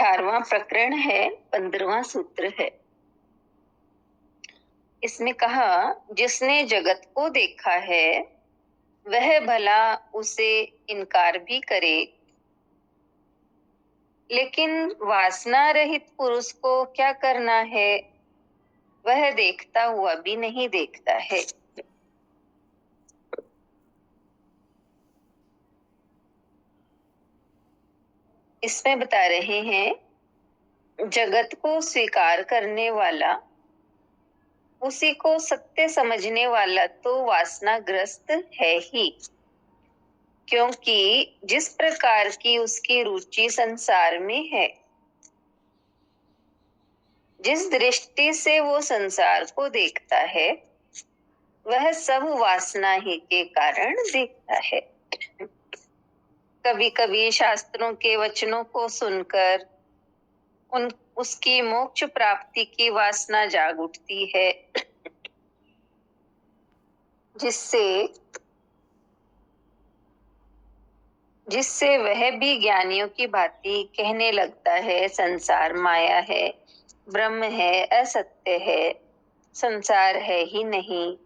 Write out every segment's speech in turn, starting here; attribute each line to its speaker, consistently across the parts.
Speaker 1: 18वां प्रकरण है, 15वां सूत्र है। इसमें कहा, जिसने जगत को देखा है वह भला उसे इनकार भी करे, लेकिन वासना रहित पुरुष को क्या करना है, वह देखता हुआ भी नहीं देखता है। इसमें बता रहे हैं, जगत को स्वीकार करने वाला, उसी को सत्य समझने वाला तो वासनाग्रस्त है ही, क्योंकि जिस प्रकार की उसकी रुचि संसार में है, जिस दृष्टि से वो संसार को देखता है, वह सब वासना ही के कारण देखता है। कभी कभी शास्त्रों के वचनों को सुनकर उसकी मोक्ष प्राप्ति की वासना जाग उठती है, जिससे वह भी ज्ञानियों की भांति कहने लगता है, संसार माया है, ब्रह्म है, असत्य है, संसार है ही नहीं।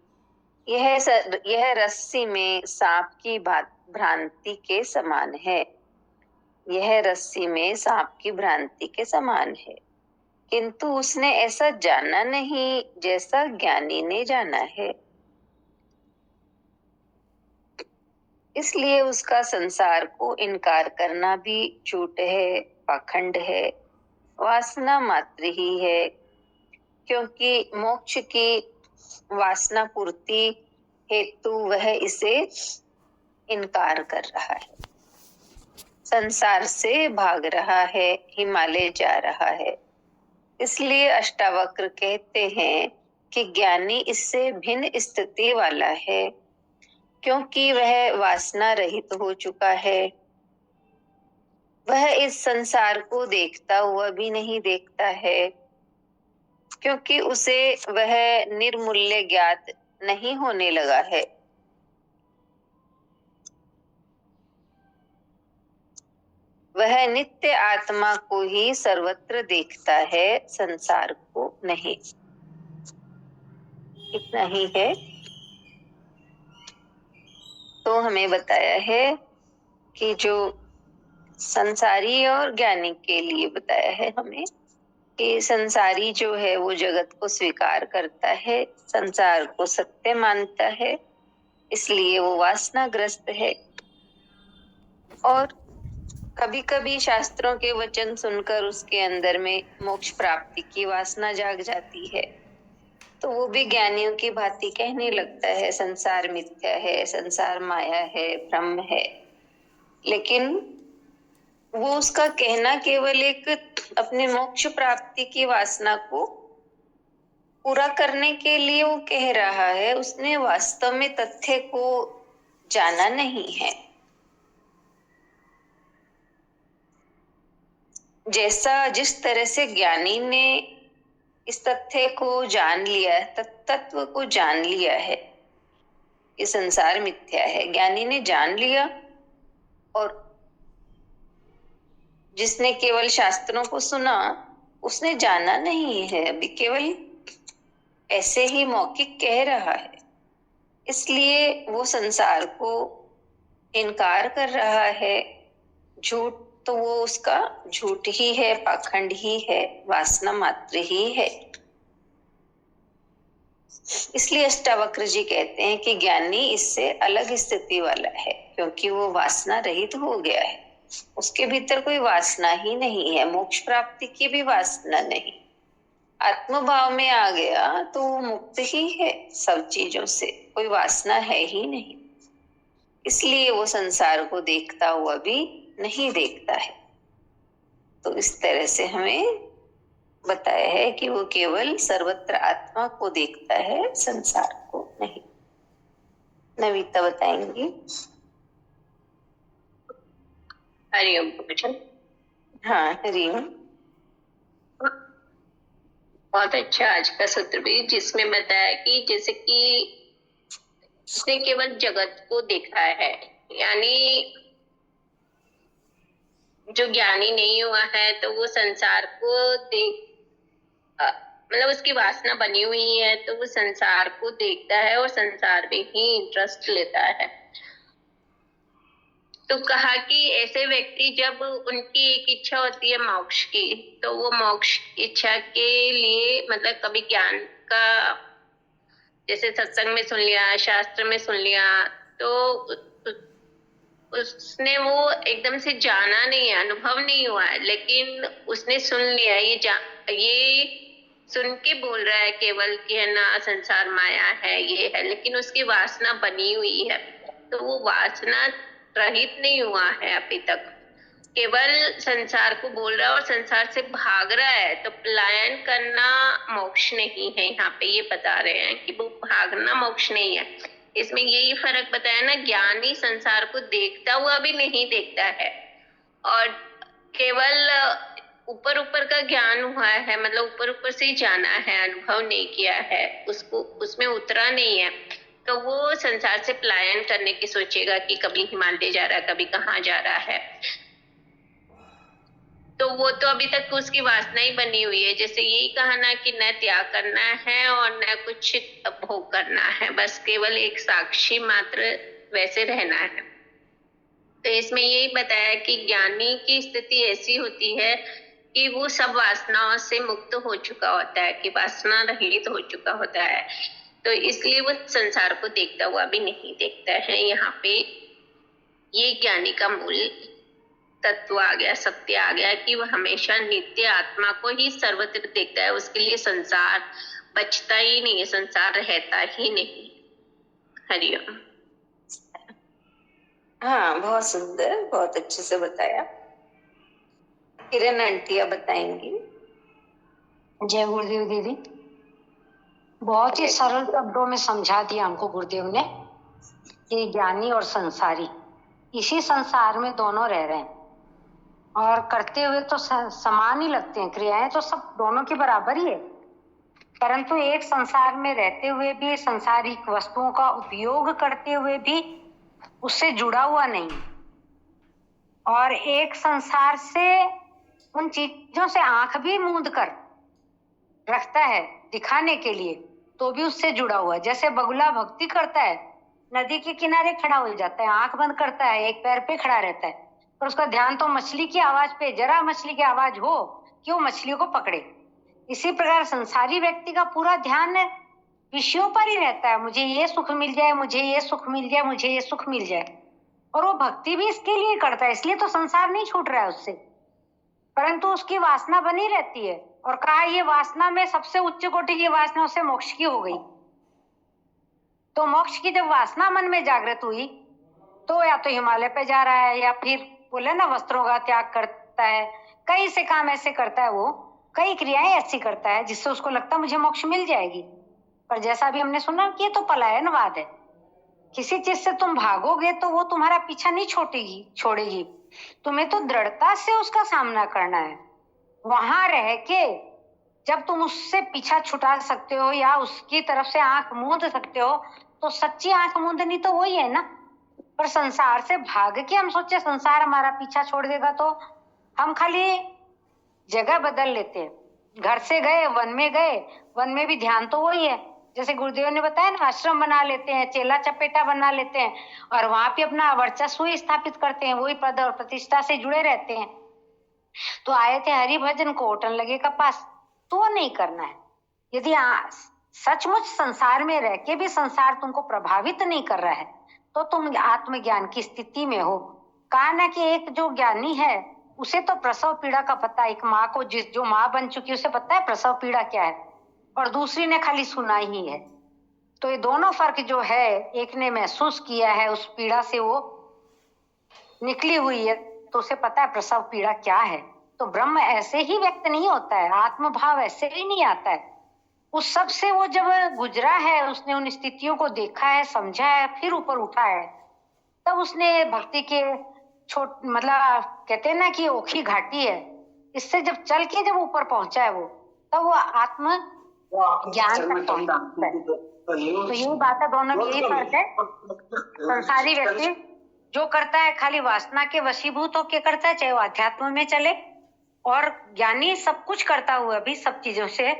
Speaker 1: यह रस्सी में सांप की भ्रांति के समान है। यह रस्सी में सांप की भ्रांति के समान है, किंतु उसने ऐसा जाना नहीं जैसा ज्ञानी ने जाना है, इसलिए उसका संसार को इनकार करना भी झूठ है, पाखंड है, वासना मात्र ही है, क्योंकि मोक्ष की वासना पूर्ति हेतु वह इसे इनकार कर रहा है, संसार से भाग रहा है, हिमालय जा रहा है। इसलिए अष्टावक्र कहते हैं कि ज्ञानी इससे भिन्न स्थिति वाला है, क्योंकि वह वासना रहित हो चुका है। वह इस संसार को देखता हुआ भी नहीं देखता है, क्योंकि उसे वह निर्मूल्य ज्ञात नहीं होने लगा है। वह नित्य आत्मा को ही सर्वत्र देखता है, संसार को नहीं। इतना ही है। तो हमें बताया है कि जो संसारी और ज्ञानी के लिए बताया है हमें कि संसारी जो है वो जगत को स्वीकार करता है, संसार को सत्य मानता है, इसलिए वो वासनाग्रस्त है। और कभी कभी शास्त्रों के वचन सुनकर उसके अंदर में मोक्ष प्राप्ति की वासना जाग जाती है, तो वो भी ज्ञानियों की भांति कहने लगता है, संसार मिथ्या है, संसार माया है, ब्रह्म है। लेकिन वो उसका कहना केवल एक अपने मोक्ष प्राप्ति की वासना को पूरा करने के लिए वो कह रहा है, उसने वास्तव में तथ्य को जाना नहीं है। जिस तरह से ज्ञानी ने इस तथ्य को जान लिया है, तत्व को जान लिया है, ये संसार मिथ्या है, ज्ञानी ने जान लिया। और जिसने केवल शास्त्रों को सुना, उसने जाना नहीं है, अभी केवल ऐसे ही मौखिक कह रहा है, इसलिए वो संसार को इनकार कर रहा है। झूठ तो वो उसका झूठ ही है, पाखंड ही है, वासना मात्र ही है। इसलिए अष्टावक्र जी कहते हैं कि ज्ञानी इससे अलग स्थिति वाला है, क्योंकि वो वासना रहित हो गया है, उसके भीतर कोई वासना ही नहीं है, मोक्ष प्राप्ति की भी वासना नहीं, आत्मभाव में आ गया तो वो मुक्त ही है, सब चीजों से कोई वासना है ही नहीं, इसलिए वो संसार को देखता हुआ भी नहीं देखता है। तो इस तरह से हमें बताया है कि वो केवल सर्वत्र आत्मा को देखता है, संसार को नहीं। नवीता बताएंगी।
Speaker 2: हरिओम बेटा।
Speaker 1: हाँ, हरिओम।
Speaker 2: बहुत अच्छा आज का सूत्र भी, जिसमें बताया कि जैसे कि उसने केवल जगत को देखा है, यानी जो ज्ञानी नहीं हुआ है तो वो संसार को देख मतलब उसकी वासना बनी हुई है तो वो संसार को देखता है और संसार में ही इंटरेस्ट लेता है। तो कहा कि ऐसे व्यक्ति जब उनकी एक इच्छा होती है मोक्ष की, तो वो मोक्ष इच्छा के लिए मतलब कभी ज्ञान का जैसे सत्संग में सुन लिया, शास्त्र में सुन लिया, तो उसने वो एकदम से जाना नहीं है, अनुभव नहीं हुआ है, लेकिन उसने सुन लिया, ये सुन के बोल रहा है केवल कि है ना संसार माया है, ये है, लेकिन उसकी वासना बनी हुई है, तो वो वासना रहित नहीं हुआ है अभी तक, केवल संसार को बोल रहा है और संसार से भाग रहा है। तो पलायन करना मोक्ष नहीं है, यहाँ पे ये बता रहे हैं कि वो भागना मोक्ष नहीं है। इसमें यही फर्क बताया ना, ज्ञानी संसार को देखता हुआ भी नहीं देखता है और केवल ऊपर ऊपर का ज्ञान हुआ है, मतलब ऊपर ऊपर से ही जाना है, अनुभव नहीं किया है, उसको उसमें उतरा नहीं है, तो वो संसार से पलायन करने की सोचेगा कि कभी हिमालय जा रहा है, कभी कहाँ जा रहा है। तो वो तो अभी तक उसकी वासना ही बनी हुई है। जैसे यही कहा ना कि न त्याग करना है और न कुछ भोग करना है, बस केवल एक साक्षी मात्र वैसे रहना है। तो इसमें यही बताया कि ज्ञानी की स्थिति ऐसी होती है कि वो सब वासनाओं से मुक्त हो चुका होता है, कि वासना रहित हो चुका होता है, तो इसलिए वो संसार को देखता हुआ भी नहीं देखता है। यहाँ पे ये ज्ञानी का मूल तत्व आ गया, सत्य आ गया कि वह हमेशा नित्य आत्मा को ही सर्वत्र देखता है, उसके लिए संसार बचता ही नहीं है, संसार रहता ही नहीं। हरिओम।
Speaker 1: हाँ, बहुत सुंदर, बहुत अच्छे से बताया। किरण आंटिया बताएंगी।
Speaker 3: जय गुरुदेव दीदी। बहुत ही सरल शब्दों में समझा दिया हमको गुरुदेव ने कि ज्ञानी और संसारी इसी संसार में दोनों रह रहे हैं और करते हुए तो समान ही लगते हैं, क्रियाएं तो सब दोनों की बराबर ही है, परंतु एक संसार में रहते हुए भी संसारिक वस्तुओं का उपयोग करते हुए भी उससे जुड़ा हुआ नहीं, और एक संसार से उन चीजों से आंख भी मूंद कर रखता है दिखाने के लिए, तो भी उससे जुड़ा हुआ है। जैसे बगुला भक्ति करता है, नदी के किनारे खड़ा हो जाता है, आंख बंद करता है, एक पैर पे खड़ा रहता है, पर उसका ध्यान तो मछली की आवाज पे, जरा मछली की आवाज हो कि वो मछलियों को पकड़े। इसी प्रकार संसारी व्यक्ति का पूरा ध्यान विषयों पर ही रहता है, मुझे ये सुख मिल जाए, मुझे ये सुख मिल जाए, मुझे ये सुख मिल जाए, और वो भक्ति भी इसके लिए करता है, इसलिए तो संसार नहीं छूट रहा है उससे, परंतु उसकी वासना बनी रहती है। और कहा ये वासना में सबसे उच्च कोटि की वासना उससे मोक्ष की हो गई। तो मोक्ष की जब वासना मन में जागृत हुई तो या तो हिमालय पे जा रहा है, या फिर बोले ना वस्त्रों का त्याग करता है, कई से काम ऐसे करता है, वो कई क्रियाएं ऐसी करता है जिससे उसको लगता है मुझे मोक्ष मिल जाएगी। पर जैसा अभी हमने सुना कि ये तो पलायनवाद है, किसी चीज से तुम भागोगे तो वो तुम्हारा पीछा नहीं छोड़ेगी, तुम्हें तो दृढ़ता से उसका सामना करना है। वहां रह के जब तुम उससे पीछा छुटा सकते हो या उसकी तरफ से आंख मूंद सकते हो, तो सच्ची आंख मूंदनी तो वही है ना। पर संसार से भाग के हम सोचे संसार हमारा पीछा छोड़ देगा, तो हम खाली जगह बदल लेते हैं। घर से गए वन में गए, वन में भी ध्यान तो वही है, जैसे गुरुदेव ने बताया ना, आश्रम बना लेते हैं, चेला चपेटा बना लेते हैं और वहां पे अपना वर्चस्व ही स्थापित करते हैं, वही पद और प्रतिष्ठा से जुड़े रहते हैं। तो आए थे हरि भजन को, होटल लगे कपास, तो वो नहीं करना है। यदि सचमुच संसार में रह के भी संसार तुमको प्रभावित नहीं कर रहा है, तो तुम आत्मज्ञान की स्थिति में हो। कहा ना कि एक जो ज्ञानी है उसे तो प्रसव पीड़ा का पता है, एक माँ को जो माँ बन चुकी है उसे पता है प्रसव पीड़ा क्या है, और दूसरी ने खाली सुना ही है। तो ये दोनों फर्क जो है, एक ने महसूस किया है, उस पीड़ा से वो निकली हुई है, तो उसे पता है प्रसव पीड़ा क्या है। तो ब्रह्म ऐसे ही व्यक्त नहीं होता है, आत्मभाव ऐसे ही नहीं आता है। उस सब से वो जब गुजरा है, उसने उन स्थितियों को देखा है, समझा है, फिर ऊपर उठा है, तब उसने भक्ति के मतलब कहते हैं ना कि ओखी घाटी है, इससे जब चल के जब ऊपर पहुंचा है वो, तब वो आत्म ज्ञान तक पहुंचा है। तो यही बात है, दोनों में यही फर्क है। संसारी व्यक्ति जो करता है खाली वासना के वशीभूत होके करता है, चाहे वो अध्यात्म में चले, और ज्ञानी सब कुछ करता हुआ भी सब चीजों से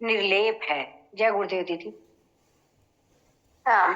Speaker 3: निर्लेप है। जय गुरुदेव दीदी।
Speaker 1: हाँ